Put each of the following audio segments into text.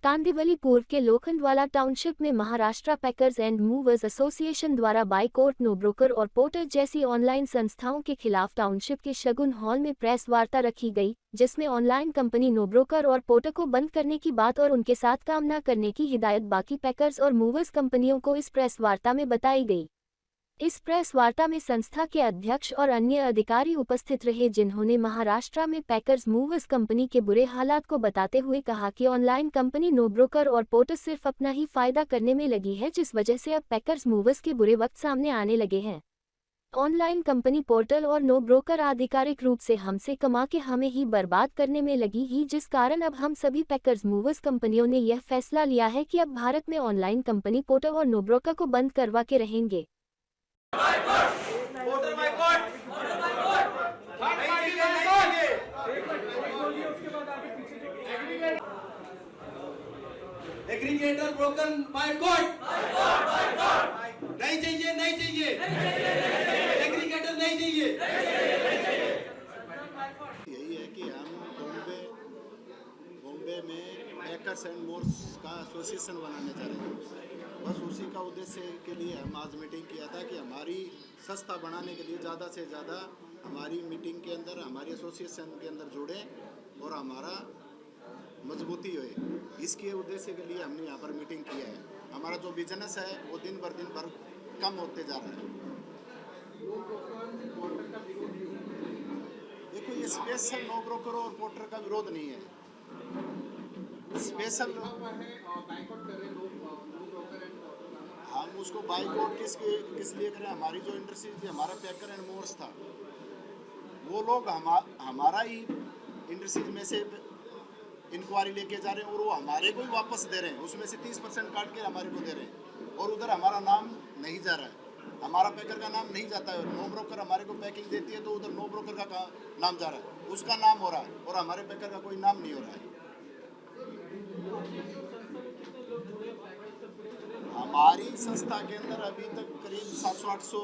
कांदिवली पूर्व के लोखंडवाला टाउनशिप में Maharashtra packers and movers association द्वारा बाइकॉट नो ब्रोकर और पोर्टर जैसी ऑनलाइन संस्थाओं के खिलाफ टाउनशिप के शगुन हॉल में प्रेस वार्ता रखी गई, जिसमें ऑनलाइन कंपनी नो ब्रोकर और पोर्टर को बंद करने की बात और उनके साथ काम न करने की हिदायत बाकी पैकर्स और मूवर्स कंपनियों को इस प्रेस वार्ता में बताई गई। इस प्रेस वार्ता में संस्था के अध्यक्ष और अन्य अधिकारी उपस्थित रहे, जिन्होंने महाराष्ट्र में पैकर्स मूवर्स कंपनी के बुरे हालात को बताते हुए कहा कि ऑनलाइन कंपनी नो ब्रोकर और पोर्टर सिर्फ अपना ही फायदा करने में लगी है, जिस वजह से अब पैकर्स मूवर्स के बुरे वक्त सामने आने लगे हैं। ऑनलाइन कंपनी पोर्टल और नो ब्रोकर आधिकारिक रूप से हमसे कमा के हमें ही बर्बाद करने में लगी ही, जिस कारण अब हम सभी पैकर्स मूवर्स कंपनियों ने यह फैसला लिया है कि अब भारत में ऑनलाइन कंपनी पोर्टल और नो ब्रोकर को बंद करवा के रहेंगे। एग्रीगेटर ब्रोकन बाइकॉट नहीं चाहिए, नहीं चाहिए, एग्रीगेटर नहीं चाहिए। यही है कि हम बॉम्बे में पैकर्स एंड मूवर्स का एसोसिएशन बनाने जा रहे हैं। बस उसी का उद्देश्य के लिए हम आज मीटिंग किया था कि हमारी संस्था बनाने के लिए ज़्यादा से ज़्यादा हमारी मीटिंग के अंदर, हमारी एसोसिएशन के अंदर जुड़ें और हमारा मजबूती हो। इसके उद्देश्य के लिए हमने यहाँ पर मीटिंग किया है। हमारा जो बिजनेस है वो दिन भर कम होते जा रहा है। देखो, ये स्पेशल नो ब्रोकर और पोर्टर का विरोध नहीं है। स्पेशल हम उसको बाइकआउट किस लिए करें? हमारी जो इंडस्ट्री थी, हमारा पैकर एंड मूवर्स था, वो लोग हमारा ही इंडस्ट्रीज में से इंक्वायरी लेके जा रहे हैं और वो हमारे को ही वापस दे रहे हैं। उसमें से 30% काट के हमारे को दे रहे हैं और उधर हमारा नाम नहीं जा रहा है, हमारा पैकर का नाम नहीं जाता है। नो ब्रोकर हमारे को पैकिंग देती है तो उधर नो ब्रोकर का नाम जा रहा है, उसका नाम हो रहा है और हमारे पैकर का कोई नाम नहीं हो रहा है। हमारी संस्था के अंदर अभी तक करीब 700-800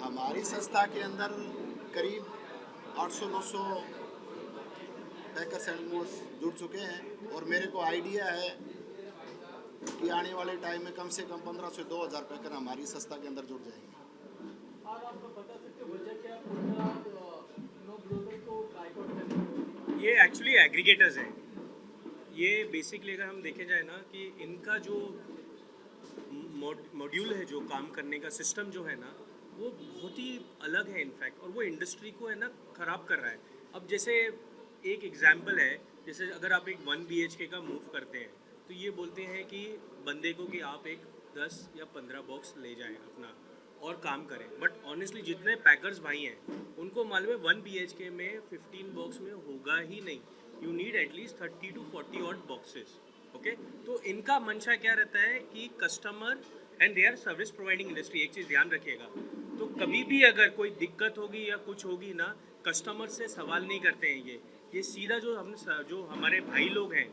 हमारी संस्था के अंदर करीब 800-900 पैकर्स एंड मूवर्स जुड़ चुके हैं और मेरे को आइडिया है कि आने वाले टाइम में कम से कम 1500 से 2000 पैकर हमारी संस्था के अंदर जुड़ जाएंगे। ये एक्चुअली एग्रीगेटर्स हैं। ये बेसिकली अगर हम देखे जाए ना कि इनका जो मॉड्यूल है, जो काम करने का सिस्टम जो है ना, वो बहुत ही अलग है इनफैक्ट, और वो इंडस्ट्री को है ना ख़राब कर रहा है। अब जैसे एक एग्जांपल है, जैसे अगर आप एक 1 BHK का मूव करते हैं तो ये बोलते हैं कि बंदे को कि आप एक 10 या 15 बॉक्स ले जाएं अपना और काम करें, बट ऑनेस्टली जितने पैकर्स भाई हैं उनको मालूम है 1 BHK में 15 बॉक्स में होगा ही नहीं। You need at least 30 to 40 odd boxes. Okay, तो इनका मंशा क्या रहता है कि customer and they are service providing industry. एक चीज़ ध्यान रखिएगा, तो कभी भी अगर कोई दिक्कत होगी या कुछ होगी ना, कस्टमर से सवाल नहीं करते हैं। ये सीधा जो हमारे भाई लोग हैं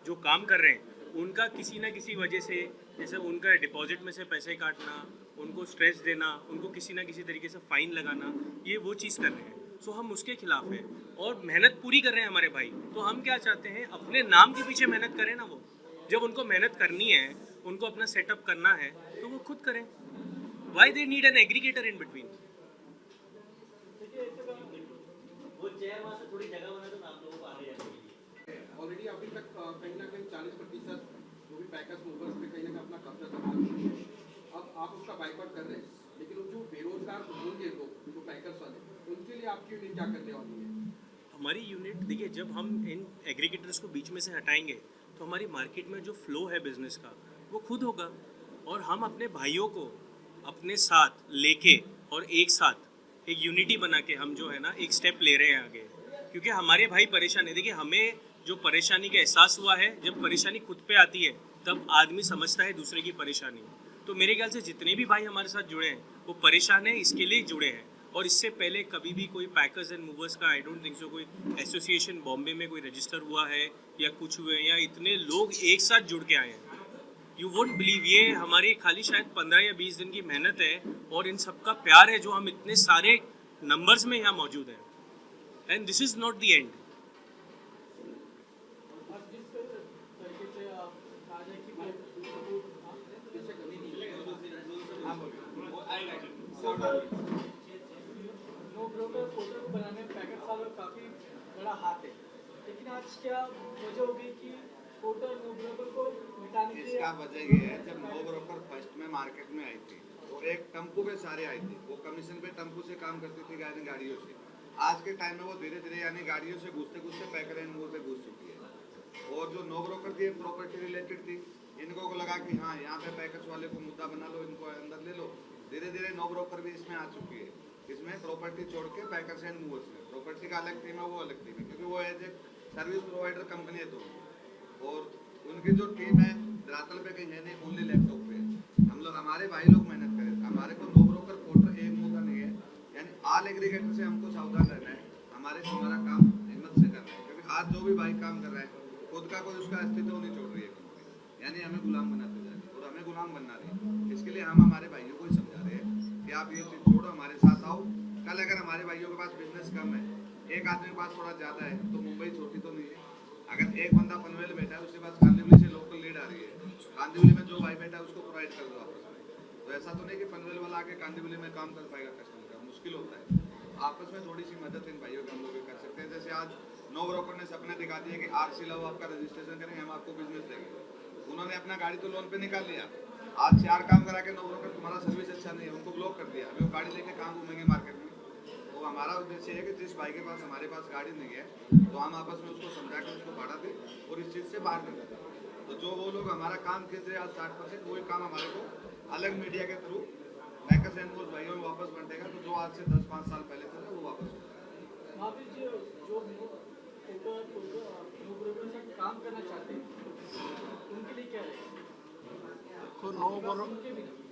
जो काम कर रहे हैं, उनका किसी ना किसी वजह से, जैसे उनका डिपॉजिट में से पैसे काटना, उनको स्ट्रेस देना, उनको किसी ना किसी तरीके से फ़ाइन लगाना, ये वो चीज़ कर रहे हैं। सो हम उसके खिलाफ हैं और मेहनत पूरी कर रहे हैं हमारे भाई। तो हम क्या चाहते हैं, अपने नाम के पीछे मेहनत करें ना। वो जब उनको मेहनत करनी है, उनको अपना सेटअप करना है, तो वो खुद करें। Why they need an aggregator in between? Already अभी तक कहीं ना कहीं 40% जो भी पैकर्स मूवर्स पे कहीं ना कहीं अपना कब्जा संभाल चुके हैं। अब आप उसका बाइकआउट कर रहे हैं, लेकिन जो बेरोजगार होंगे लोग, जो पैकर्स वाले, उनके लिए आपकी यूनिट क्या करने वाली है? हमारी यूनिट देखिए, जब हम इन एग्रीगेटर्स को बीच में से हटाएंगे तो हमारी मार्केट में जो फ्लो है बिजनेस का, वो खुद होगा। और हम अपने भाइयों को अपने साथ लेके और एक साथ एक यूनिटी बना के हम जो है ना एक स्टेप ले रहे हैं आगे, क्योंकि हमारे भाई परेशान है। देखिए, हमें जो परेशानी का एहसास हुआ है, जब परेशानी खुद पे आती है तब आदमी समझता है दूसरे की परेशानी। तो मेरे ख्याल से जितने भी भाई हमारे साथ जुड़े हैं वो परेशान है, इसके लिए जुड़े हैं। और इससे पहले कभी भी कोई पैकर्स एंड मूवर्स का आई डोंट थिंक सो कोई एसोसिएशन बॉम्बे में कोई रजिस्टर हुआ है या कुछ हुए हैं, या इतने लोग एक साथ जुड़ के आए हैं। यू वोंट बिलीव, ये हमारी खाली शायद 15 या 20 दिन की मेहनत है और इन सबका प्यार है जो हम इतने सारे नंबर्स में यहाँ मौजूद हैं. And this is not the end. NoBroker portal को बनाने में पैकेट वालों का काफ़ी बड़ा हाथ है, लेकिन आज क्या वजह होगी कि पोर्टल नो ब्रोकर को मिटाने के लिए? इसका वजह ये है, जब नो ब्रोकर फर्स्ट में मार्केट में आई थी तो एक टम्पू पे सारे आई थी, वो कमीशन पे टम्पू से काम करती थी यानी गाड़ियों से. आज के टाइम में वो धीरे धीरे यानी गाड़ियों से घुसते घुसते पैकर एंड मूव पे घुस चुकी है. और जो नो ब्रोकर थी प्रॉपर्टी रिलेटेड थी, इनको को लगा कि हाँ यहाँ पे पैकेज वाले को मुद्दा बना लो, इनको अंदर ले लो. धीरे धीरे नो ब्रोकर भी इसमें आ चुकी है. इसमें प्रॉपर्टी छोड़ के पैकर्स एंड मूवर्स में प्रॉपर्टी का अलग टीम है, वो अलग टीम है, क्योंकि वो as a service provider company है दोनों. और उनकी जो टीम है धरातल पे कहीं है नहीं, ओनली लैपटॉप पे है. हम लोग हमारे भाई लोग मेहनत करें, हमारे को नो ब्रोकर पोर्टल एक मुंह का नहीं है, यानी ऑल एग्रीगेटर से हमको सावधान रहना है. हमारा काम हिम्मत से करना है, क्योंकि आज जो भी भाई काम कर रहा है खुद का कोई उसका अस्तित्व नहीं छोड़ रही है कंपनी, यानी हमें गुलाम बनाते जा रही है और हमें गुलाम बनना रही है. इसके लिए हम हमारे भाइयों को ही समझा रहे हैं कि आप ये चीज़ छोड़ो, हमारे साथ आओ. कल अगर हमारे भाइयों के पास बिजनेस कम है, एक आदमी के पास थोड़ा ज़्यादा है, तो मुंबई छोटी तो नहीं है. अगर एक बंदा पनवेल बैठा है, उसके पास कांदिवली से लोकल लीड आ रही है, कांदिवली में जो भाई बैठा है उसको प्रोवाइड कर दो आपस में. तो ऐसा तो नहीं कि पनवेल वाला आके कांदिवली में काम कर पाएगा कस्टमर का, मुश्किल होता है. आपस में थोड़ी सी मदद इन भाइयों के हम लोग कर सकते हैं. जैसे आज नो ब्रोकर ने सपने दिखा दिए कि आरसी लाओ, आपका रजिस्ट्रेशन करेंगे, हम आपको बिजनेस देंगे. उन्होंने अपना गाड़ी तो लोन पे निकाल लिया, आज 4 काम करा के नो ब्रोकर तुम्हारा सर्विस अच्छा नहीं है उनको ब्लॉक कर दिया. अभी वो गाड़ी लेके कहाँ घूमेंगे मार्केट में. तो हमारा उद्देश्य है कि जिस भाई के पास हमारे पास गाड़ी नहीं है तो हम आपस में उसको समझा के उसको भाड़ा दें और इस चीज़ से बाहर निकल जाए. तो जो वो लोग हमारा काम खींच रहे हैं आज 60%, वही काम हमारे को अलग मीडिया के थ्रू पैकर्स एंड मूवर्स भाइयों में वापस बंटेगा. तो जो आज से 10-5 साल पहले था वो वापस होगा. महावीर जी, जो नो ब्रोकर से काम करना चाहते हैं उनके लिए क्या है? देखो,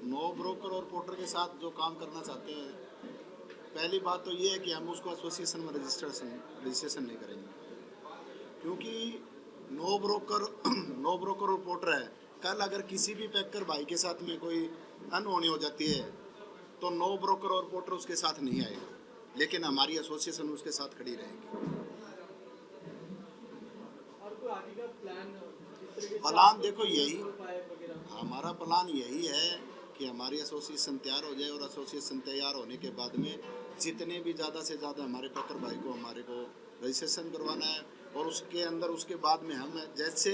नो ब्रोकर और पोर्टर के साथ जो काम करना चाहते हैं, पहली बात तो ये है कि हम उसको एसोसिएशन में रजिस्ट्रेशन नहीं करेंगे, क्योंकि नो ब्रोकर और पोर्टर है. कल अगर किसी भी पैकर भाई के साथ में कोई अनहोनी हो जाती है तो नो ब्रोकर और पोर्टर उसके साथ नहीं आएगा, लेकिन हमारी एसोसिएशन उसके साथ खड़ी रहेगी. और कोई आगे का प्लान प्लान देखो यही, हमारा प्लान यही है कि हमारी एसोसिएशन तैयार हो जाए और एसोसिएशन तैयार होने के बाद में जितने भी ज़्यादा से ज़्यादा हमारे पैकर भाई को हमारे को रजिस्ट्रेशन करवाना है. और उसके अंदर उसके बाद में हम जैसे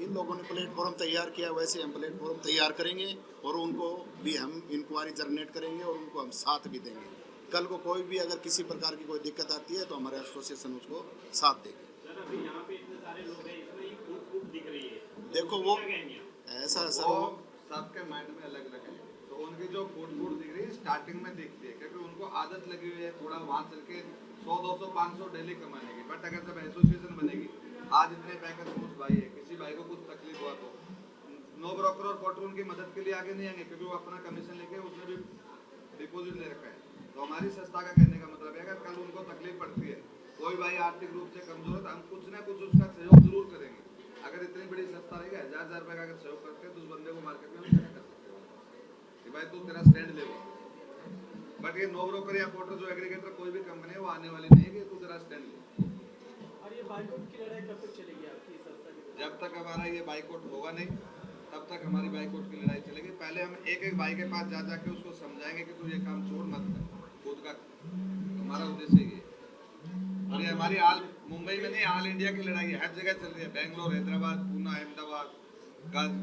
इन लोगों ने प्लेटफॉर्म तैयार किया वैसे हम प्लेटफॉर्म तैयार करेंगे और उनको भी हम इंक्वायरी जनरेट करेंगे और उनको हम साथ भी देंगे. कल को कोई भी अगर किसी प्रकार की कोई दिक्कत आती है तो हमारे एसोसिएशन उसको साथ देगी. देखो वो ऐसा सर, वो सबके माइंड में अलग अलग है. तो उनकी जो फूट दिख रही है स्टार्टिंग में दिखती है, क्योंकि उनको आदत लगी हुई है थोड़ा वहाँ चल के 100-200-500 डेली कमाने की. बट अगर जब एसोसिएशन बनेगी, आज इतने पैकेज कुछ भाई है, किसी भाई को कुछ तकलीफ हुआ तो नो ब्रोकर और पोर्टर उनकी मदद के लिए आगे नहीं आएंगे, क्योंकि वो अपना कमीशन लेके उसने भी डिपोजिट ले रखा है. तो हमारी संस्था का कहने का मतलब है अगर कल उनको तकलीफ पड़ती है, कोई भाई आर्थिक रूप से कमजोर है, तो हम कुछ ना कुछ उसका सहयोग जरूर करेंगे. अगर इतनी बड़ी संस्था रहेगी 1000-1000 रुपये का अगर सहयोग करते हैं तो उस बंदे को मार्केट में हम कर सकते हैं कि भाई तू तेरा स्टैंड ले लो. बट ये नो ब्रोकर या पोर्टर जो एग्रीगेटर कोई भी कंपनी है वो आने वाली नहीं है कि तू तेरा स्टैंड ले. और ये बाइकआउट की लड़ाई कब तक चलेगी आपकी संस्था की? जब तक हमारा ये बाइकआउट होगा नहीं तब तक हमारी बाइकआउट की लड़ाई चलेगी. पहले हम एक भाई के पास जा जाके उसको समझाएंगे कि तू ये काम छोड़ मत कर, खुद का. हमारा उद्देश्य ये है. और ये हमारी ऑल मुंबई में नहीं, ऑल इंडिया की लड़ाई है. हर जगह चल रही है, बेंगलोर, हैदराबाद, पूना, अहमदाबाद,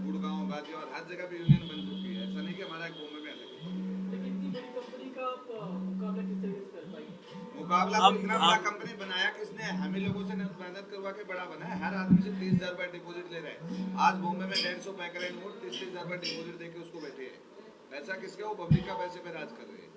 गुड़गांव, गाजियाबाद, हर जगह भी यूनियन बन चुकी है. ऐसा नहीं कि हमारा एक मुंबई में अलग है. लेकिन इतनी बड़ी कंपनी का आप मुकाबला किस तरीके से कर पाएंगे? मुकाबला तो इतना बड़ा कंपनी बनाया किसने? हम ही लोगों से मेहनत करवा के बड़ा बना है. हर आदमी से 30,000 रुपये डिपोजिट ले रहे हैं. आज बॉम्बे में 150 पैकर एंड मूव 30,000 रुपये डिपोजिट देके उसको बैठे हैं. पैसा किसका? वो पब्लिक का पैसे पे राज कर रहे हैं.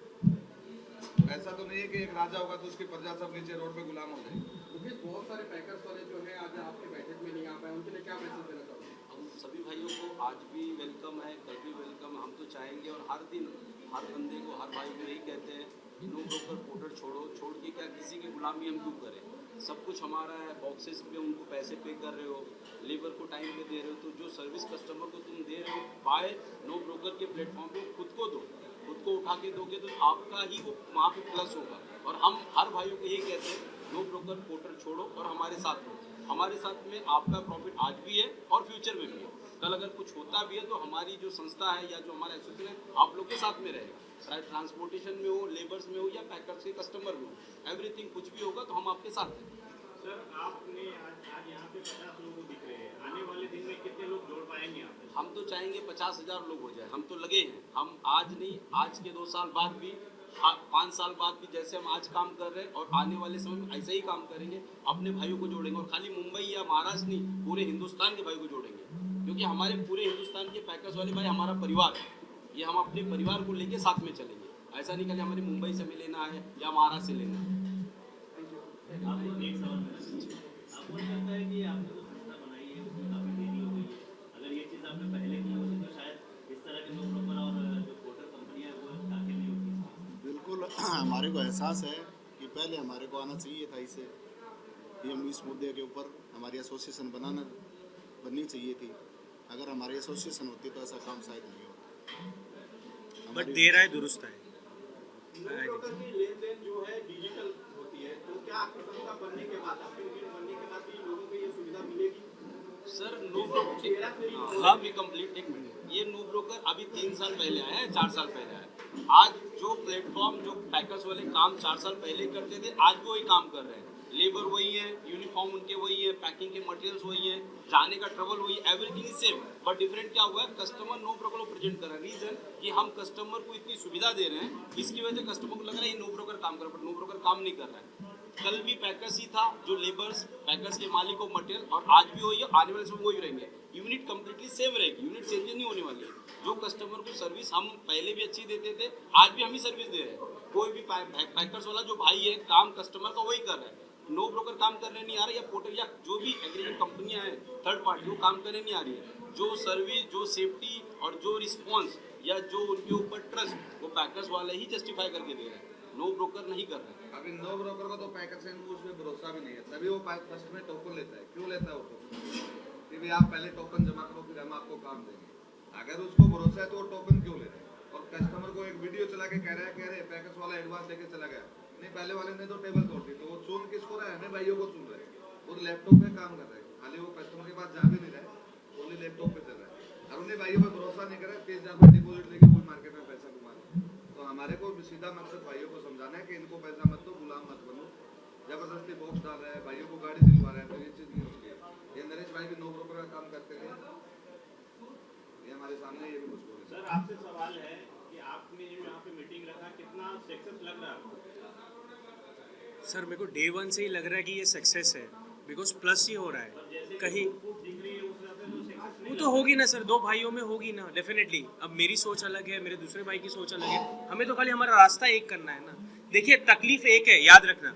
ऐसा तो नहीं है कि एक राजा होगा तो उसकी प्रजा सब नीचे रोड पे गुलाम हो जाएगी. मुकेश, बहुत सारे पैकर्स वाले जो है आज आपके बैठक में नहीं आ पाए, उनके लिए क्या मैसेज देना चाहोगे? हम सभी भाइयों को आज भी वेलकम है, कल भी वेलकम. हम तो चाहेंगे और हर दिन हर बंदे को, हर भाई को यही कहते हैं कि नो ब्रोकर पोर्टर छोड़ के क्या किसी की गुलामी हम क्यों करें. सब कुछ हमारा है. बॉक्सेस पे उनको पैसे पे कर रहे हो, लेबर को टाइम पे दे रहे हो, तो जो सर्विस कस्टमर को तुम दे रहे हो बाय नो ब्रोकर के प्लेटफॉर्म पे खुद को दो, खुद को उठा के दोगे तो आपका ही वो वहाँ पे प्लस होगा। और हम हर भाइयों को यही कहते हैं, नो ब्रोकर पोर्टल छोड़ो और हमारे साथ हो। हमारे साथ में आपका प्रॉफिट आज भी है और फ्यूचर में भी है। कल अगर कुछ होता भी है तो हमारी जो संस्था है या जो हमारा एसोसिएशन है आप लोग के साथ में रहेगा, चाहे ट्रांसपोर्टेशन में हो, लेबर्स में हो या पैकर्स के कस्टमर में हो, एवरीथिंग कुछ भी होगा तो हम आपके साथ हैं। सर आपने आज यहाँ पे 50 लोग दिख रहे हैं, आने वाले दिन में कितने लोग जोड़ पाएंगे आप? हम तो चाहेंगे 50,000 लोग हो जाए, हम तो लगे हैं। हम आज नहीं, आज के 2 साल बाद भी, 5 साल बाद भी जैसे हम आज काम कर रहे हैं और आने वाले समय में ऐसे ही काम करेंगे, अपने भाइयों को जोड़ेंगे। और खाली मुंबई या महाराष्ट्र नहीं, पूरे हिंदुस्तान के भाइयों को जोड़ेंगे, क्योंकि हमारे पूरे हिंदुस्तान के पैकर्स वाले भाई हमारा परिवार है। ये हम अपने परिवार को लेके साथ में चलेंगे, ऐसा नहीं कि हमारी मुंबई से भी लेना है या महाराष्ट्र से लेना है। आपको एक सवाल आपको नहीं लगता है कि आपने जो संस्था बनाई है उसमें काफ़ी देरी हो गई है? अगर ये चीज़ आपने पहले की होती तो शायद इस तरह के नो ब्रोकर और जो पोर्टल कंपनियां हैं वो दाखिल नहीं होती। बिल्कुल हमारे को एहसास है कि पहले हमारे को आना चाहिए था इसे, कि हम इस मुद्दे के ऊपर हमारी एसोसिएशन बननी चाहिए थी। अगर हमारी एसोसिएशन होती तो ऐसा काम शायद नहीं होता। बट देर आए दुरुस्त आए। ब्रोकर की लेन देन जो है डिजिटल होती है, तो क्या आपकी संस्था बनने के बाद, आपकी यूनिट बनने के बाद भी लोगों को ये सुविधा मिलेगी? सर नो ब्रोकर हाँ भी कंप्लीट, एक मिनट, ये नो ब्रोकर अभी 3 साल पहले आया है, 4 साल पहले आया। आज जो प्लेटफॉर्म जो पैकर्स वाले काम 4 साल पहले करते थे, आज भी वही काम कर रहे हैं। लेबर वही है, यूनिफॉर्म उनके वही है, पैकिंग के मटेरियल्स वही है, जाने का ट्रबल वही, everything is same. But different क्या हुआ है, कस्टमर नो ब्रोकर को प्रेजेंट कर रहा है। रीजन कि हम कस्टमर को इतनी सुविधा दे रहे हैं, इसकी वजह से कस्टमर को लग रहा है ये नो ब्रोकर काम कर रहा है, बट नो ब्रोकर काम नहीं कर रहा है। कल भी पैकर्स ही था जो लेबर्स, पैकर्स के मालिक को मटेरियल, और आज भी वही है, आने वाले समय वही रहेंगे। यूनिट कंप्लीटली सेम रहेगी, यूनिट चेंज नहीं होने वाली है। जो कस्टमर को सर्विस हम पहले भी अच्छी देते थे, आज भी हम ही सर्विस दे रहे हैं। कोई भी पैकर्स वाला जो भाई है, काम कस्टमर का वही कर रहा है। नो ब्रोकर काम करने नहीं आ रहा, या पोर्टल या जो भी एग्रीगेट कंपनियां हैं थर्ड पार्टी, वो काम करने नहीं आ रही है। जो सर्विस, जो सेफ्टी और जो रिस्पॉन्स या जो उनके ऊपर ट्रस्ट, वो पैकर्स वाले ही जस्टिफाई करके दे रहे हैं, नो ब्रोकर नहीं कर रहे हैं। अभी नो ब्रोकर को तो पैकर्स एंड मूव्स में भरोसा भी नहीं है, तभी वो फर्स्ट में टोकन लेता है। क्यों लेता है वो टोकन? कि भाई आप पहले टोकन जमा करो फिर हम आपको काम देंगे। अगर उसको भरोसा है तो वो टोकन क्यों ले रहा है? और कस्टमर को एक वीडियो चला के कह रहे पैकर्स वाला एडवांस लेके चला गया, नहीं पहले वाले ने तो टेबल तोड़ दी, तो वो चुन किसको रहा है? हमें भाइयों को चुन रहे हैं। वो तो लैपटॉप पे काम कर रहे हैं, खाली वो कस्टमर के पास जा भी नहीं रहा है, ओनली लैपटॉप पे चल रहा है। और उन्हें भाइयों पर भरोसा नहीं करा, 30,000 डिपॉजिट लेके कोई मार्केट में पैसा कमा रहे। तो हमारे को सीधा मकसद भाइयों को समझाना है कि इनको पैसा मत दो, गुलाम मत बनो। जबरदस्ती बॉक्स डाल रहा है, भाइयों को गाड़ी दिलवा रहा है, तो ये चीज नहीं होती है। ये नरेश भाई भी नो ब्रोकर का काम करते थे, ये हमारे सामने ये भी कुछ बोले। सर आपसे सवाल है कि आपने जो यहाँ पे मीटिंग रखा, कितना सक्सेस लग रहा है आपको? सर मेरे को डे 1 से ही लग रहा है कि ये सक्सेस है, बिकॉज प्लस ही हो रहा है कहीं। वो तो होगी ना सर, 2 भाइयों में होगी ना डेफिनेटली। अब मेरी सोच अलग है, मेरे दूसरे भाई की सोच अलग है, हमें तो खाली हमारा रास्ता एक करना है ना। देखिए तकलीफ एक है, याद रखना,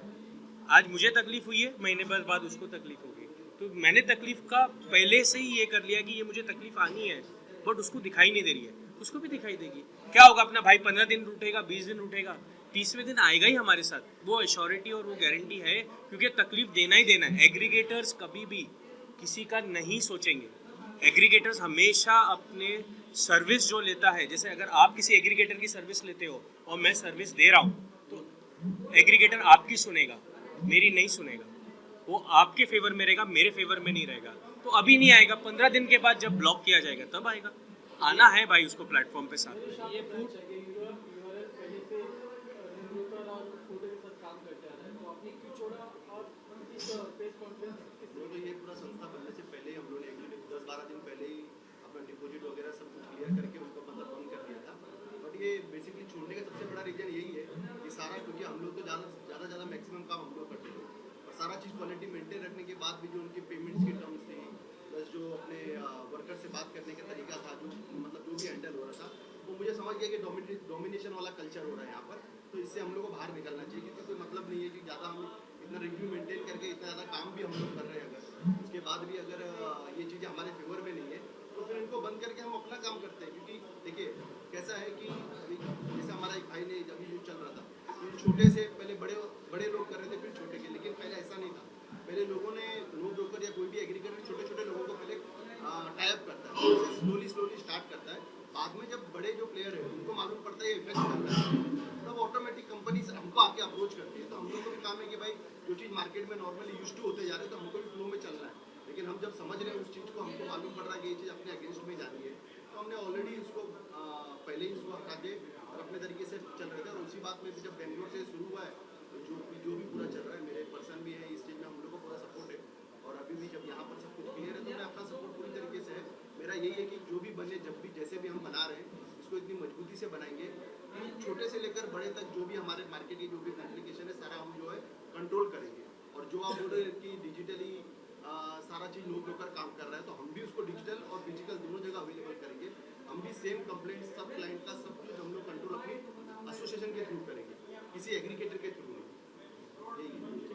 आज मुझे तकलीफ हुई है, महीने भर बाद उसको तकलीफ होगी। तो मैंने तकलीफ का पहले से ही ये कर लिया कि ये मुझे तकलीफ आनी है, बट उसको दिखाई नहीं दे रही है, उसको भी दिखाई देगी। क्या होगा, अपना भाई 15 दिन रूठेगा, 20 दिन रूठेगा, 30वें दिन आएगा ही हमारे साथ। वो एश्योरिटी और वो गारंटी है, क्योंकि तकलीफ देना ही देना है। एग्रीगेटर्स कभी भी किसी का नहीं सोचेंगे। एग्रीगेटर्स हमेशा अपने सर्विस जो लेता है, जैसे अगर आप किसी एग्रीगेटर की सर्विस लेते हो और मैं सर्विस दे रहा हूँ, तो एग्रीगेटर आपकी सुनेगा, मेरी नहीं सुनेगा। वो आपके फेवर में रहेगा, मेरे फेवर में नहीं रहेगा। तो अभी नहीं आएगा, 15 दिन के बाद जब ब्लॉक किया जाएगा तब आएगा। आना है भाई उसको प्लेटफॉर्म पे साथ में। ये पूछ पहले से ब्रोकर और पोर्टल के साथ काम करते आ रहे हैं, तो आपने क्यों छोड़ा और इस प्रेस कॉन्फ्रेंस तो ये पूरा संस्था बनने से पहले ही हम लोगों ने एग्रीमेंट 10-12 दिन पहले ही अपना डिपॉजिट वगैरह सब कुछ क्लियर करके उनको मतलब बंद कर दिया था। बट ये बेसिकली छोड़ने का सबसे बड़ा रीजन यही है कि सारा, क्योंकि हम लोग तो ज़्यादा मैक्सिमम काम हम लोग करते थे, और सारा चीज़ क्वालिटी मेंटेन रखने के बाद भी जो उनके पेमेंट्स की टर्म्स थी, प्लस जो अपने वर्कर से बात करने का तरीका था, जो मतलब जो भी हैंडल हो रहा था, वो मुझे समझ गया कि डोमिनेशन वाला कल्चर हो रहा है यहाँ पर। तो इससे हम लोग को बाहर निकलना चाहिए, क्योंकि कोई मतलब नहीं है कि ज़्यादा हम इतना रिव्यू मेंटेन करके इतना ज़्यादा काम भी हम लोग कर रहे हैं, अगर उसके बाद भी अगर ये चीज़ें हमारे फेवर में नहीं है, तो फिर इनको बंद करके हम अपना काम करते हैं। क्योंकि देखिए कैसा है कि जैसे हमारा एक भाई ने अभी जो चल रहा था, कि छोटे से पहले बड़े लोग कर रहे थे, फिर छोटे के, लेकिन पहले ऐसा नहीं था। पहले लोगों ने नो ब्रोकर या कोई भी एग्रीगेटर छोटे छोटे लोगों को पहले टाइप करता है, स्लोली स्टार्ट करता है, पड़ता है, ये इफेक्ट करता है, तब ऑटोमेटिक कंपनी हमको आके अप्रोच करती है। तो हम लोग को भी काम है कि भाई जो चीज़ मार्केट में नॉर्मली यूज टू होते जा रहे हैं तो हमको भी फ्लो में चलना है। लेकिन हम जब समझ रहे हैं उस चीज़ को, हमको मालूम पड़ रहा है कि ये चीज़ अपने अगेंस्ट में जा रही है, तो हमने ऑलरेडी उसको पहले ही उसको हटा के और अपने तरीके से चल रहे थे। और उसी बात में भी जब बेंगलोर से शुरू हुआ है तो जो भी पूरा चल रहा है, मेरे पर्सन भी है इस चीज़ में, हम लोग को पूरा सपोर्ट है। और अभी भी जब यहाँ पर सब कुछ क्लियर है तो मैं अपना सपोर्ट पूरी तरीके से है। मेरा यही है कि जो भी बने, जब भी जैसे भी हम बना रहे हैं इसको इतनी मजबूती से बनाएंगे कि छोटे से लेकर बड़े तक जो भी हमारे मार्केट की जो भी कॉम्प्लिकेशन है सारा हम जो है कंट्रोल करेंगे। और जो आप बोल रहे हैं कि डिजिटली सारा चीज़ नो ब्रोकर काम कर रहा है, तो हम भी उसको डिजिटल और फिजिकल दोनों जगह अवेलेबल करेंगे। हम भी सेम कंप्लेंट सब क्लाइंट का सब कुछ हम लोग कंट्रोल अपनी एसोसिएशन के थ्रू करेंगे, किसी एग्रीगेटर के थ्रू नहीं। यही है।